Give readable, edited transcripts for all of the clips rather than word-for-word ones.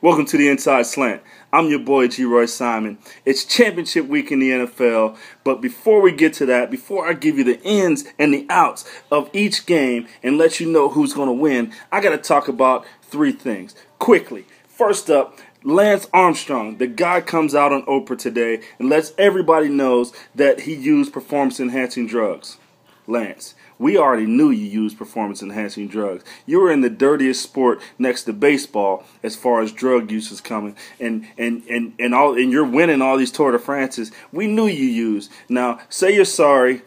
Welcome to the Inside Slant. I'm your boy Geroy Simon. It's championship week in the NFL, but before we get to that, before I give you the ins and the outs of each game and let you know who's going to win, I got to talk about three things quickly. First up, Lance Armstrong. The guy comes out on Oprah today and lets everybody know that he used performance-enhancing drugs. Lance, we already knew you used performance-enhancing drugs. You were in the dirtiest sport next to baseball as far as drug use is coming, and you're winning all these Tour de France's. We knew you used. Now, say you're sorry,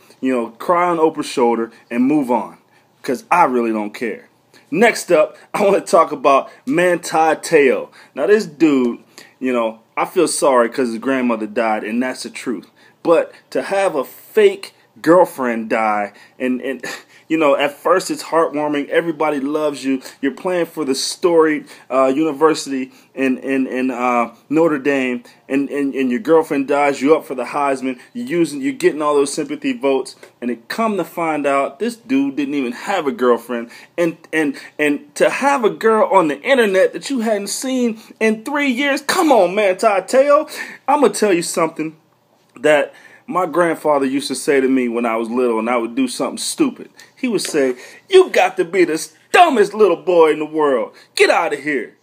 cry on Oprah's shoulder and move on, because I really don't care. Next up, I want to talk about Manti Te'o. Now, this dude, I feel sorry because his grandmother died, and that's the truth. But to have a fake girlfriend die, and at first it's heartwarming. Everybody loves you. You're playing for the storied university in Notre Dame, and your girlfriend dies. You're up for the Heisman. You're getting all those sympathy votes, and it come to find out this dude didn't even have a girlfriend, and to have a girl on the internet that you hadn't seen in 3 years. Come on, Manti Te'o. I'm gonna tell you something that my grandfather used to say to me when I was little and I would do something stupid. He would say, "You got to be the dumbest little boy in the world. Get out of here."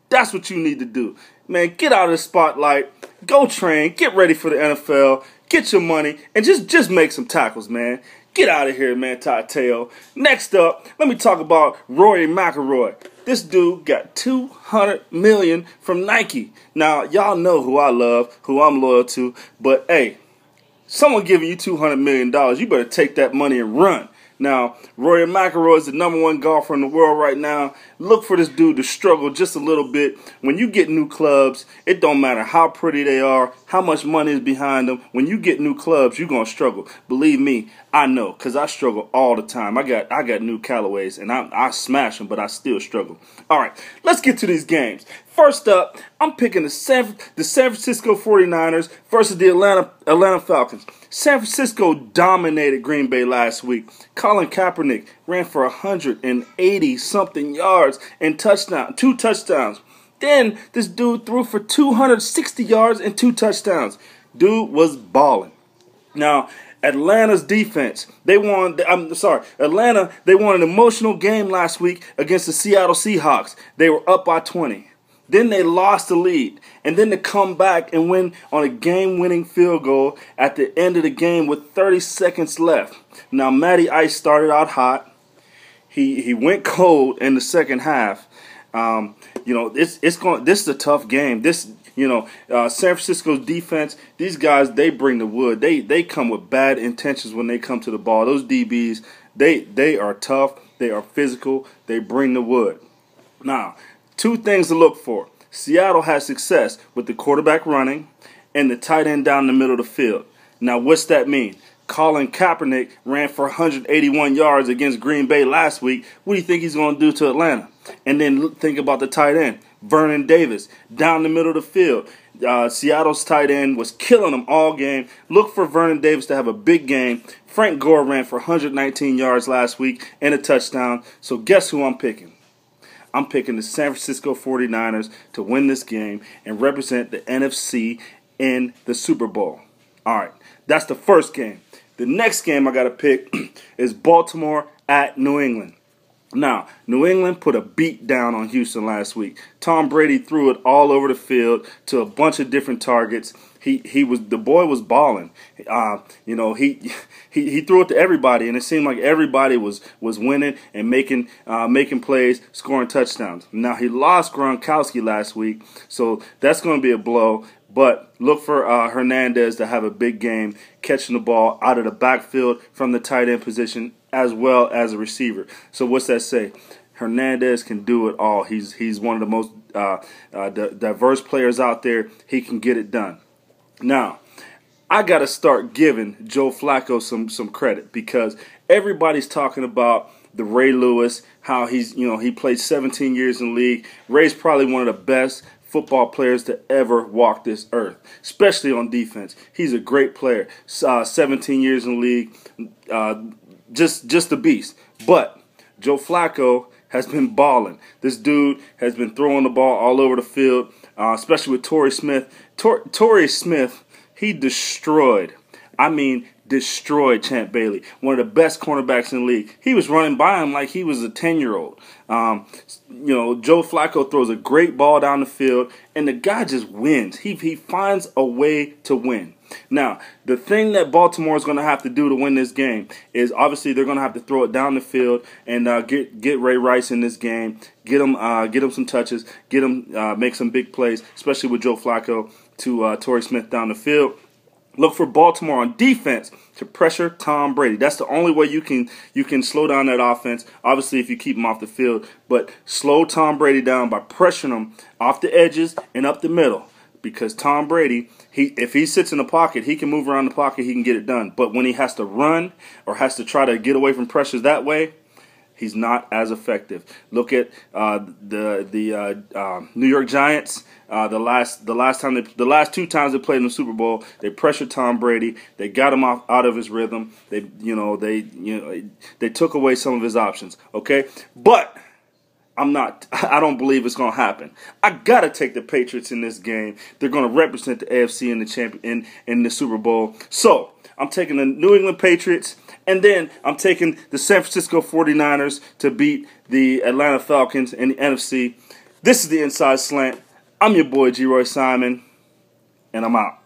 That's what you need to do. Man, get out of the spotlight. Go train. Get ready for the NFL. Get your money. And just make some tackles, man. Get out of here, Manti Te'o. Next up, let me talk about Rory McIlroy. This dude got $200 million from Nike. Now, y'all know who I love, who I'm loyal to, but hey, someone giving you $200 million, you better take that money and run. Now, Rory McIlroy is the #1 golfer in the world right now. Look for this dude to struggle just a little bit. When you get new clubs, it don't matter how pretty they are, how much money is behind them. When you get new clubs, you're going to struggle. Believe me, I know, because I struggle all the time. I got new Callaways, and I smash them, but I still struggle. All right, let's get to these games. First up, I'm picking the San Francisco 49ers versus the Atlanta Falcons. San Francisco dominated Green Bay last week. Colin Kaepernick ran for 180-something yards and two touchdowns. Then this dude threw for 260 yards and 2 touchdowns. Dude was balling. Now, Atlanta's defense, Atlanta, they won an emotional game last week against the Seattle Seahawks. They were up by 20. Then they lost the lead, and then to come back and win on a game-winning field goal at the end of the game with 30 seconds left. Now, Matty Ice started out hot. He went cold in the second half. This is a tough game. San Francisco's defense, these guys, they bring the wood. They come with bad intentions when they come to the ball. Those DBs, they are tough. They are physical. They bring the wood. Now, two things to look for. Seattle has success with the quarterback running and the tight end down the middle of the field. Now, what's that mean? Colin Kaepernick ran for 181 yards against Green Bay last week. What do you think he's going to do to Atlanta? And then think about the tight end, Vernon Davis, down the middle of the field. Seattle's tight end was killing them all game. Look for Vernon Davis to have a big game. Frank Gore ran for 119 yards last week and a touchdown. So guess who I'm picking? I'm picking the San Francisco 49ers to win this game and represent the NFC in the Super Bowl. All right, that's the first game. The next game I got to pick is Baltimore at New England. Now, New England put a beat down on Houston last week. Tom Brady threw it all over the field to a bunch of different targets. The boy was balling. He threw it to everybody, and it seemed like everybody was winning and making plays, scoring touchdowns. Now, he lost Gronkowski last week, so that's going to be a blow. But look for Hernandez to have a big game, catching the ball out of the backfield from the tight end position as well as a receiver. So what's that say? Hernandez can do it all. He's one of the most diverse players out there. He can get it done. Now, I got to start giving Joe Flacco some credit, because everybody's talking about the Ray Lewis, how he played 17 years in the league. Ray's probably one of the best football players to ever walk this earth, especially on defense. He's a great player. 17 years in the league, just a beast. But Joe Flacco, has been balling. This dude has been throwing the ball all over the field, especially with Torrey Smith. Torrey Smith, he destroyed Champ Bailey, one of the best cornerbacks in the league. He was running by him like he was a 10-year-old. Joe Flacco throws a great ball down the field, and the guy just wins. He finds a way to win. Now, the thing that Baltimore is going to have to do to win this game is obviously they're going to have to throw it down the field and get Ray Rice in this game, get him some touches, get him make some big plays, especially with Joe Flacco to Torrey Smith down the field. Look for Baltimore on defense to pressure Tom Brady. That's the only way you can slow down that offense. Obviously, if you keep him off the field, but slow Tom Brady down by pressuring him off the edges and up the middle. Because Tom Brady, if he sits in the pocket, he can move around the pocket, he can get it done. But when he has to run or has to try to get away from pressures that way, he's not as effective. Look at the New York Giants. The last two times they played in the Super Bowl, they pressured Tom Brady. They got him out of his rhythm. They took away some of his options. Okay, but I don't believe it's going to happen. I got to take the Patriots in this game. They're going to represent the AFC in the Super Bowl. So, I'm taking the New England Patriots, and then I'm taking the San Francisco 49ers to beat the Atlanta Falcons in the NFC. This is the Inside Slant. I'm your boy, Geroy Simon, and I'm out.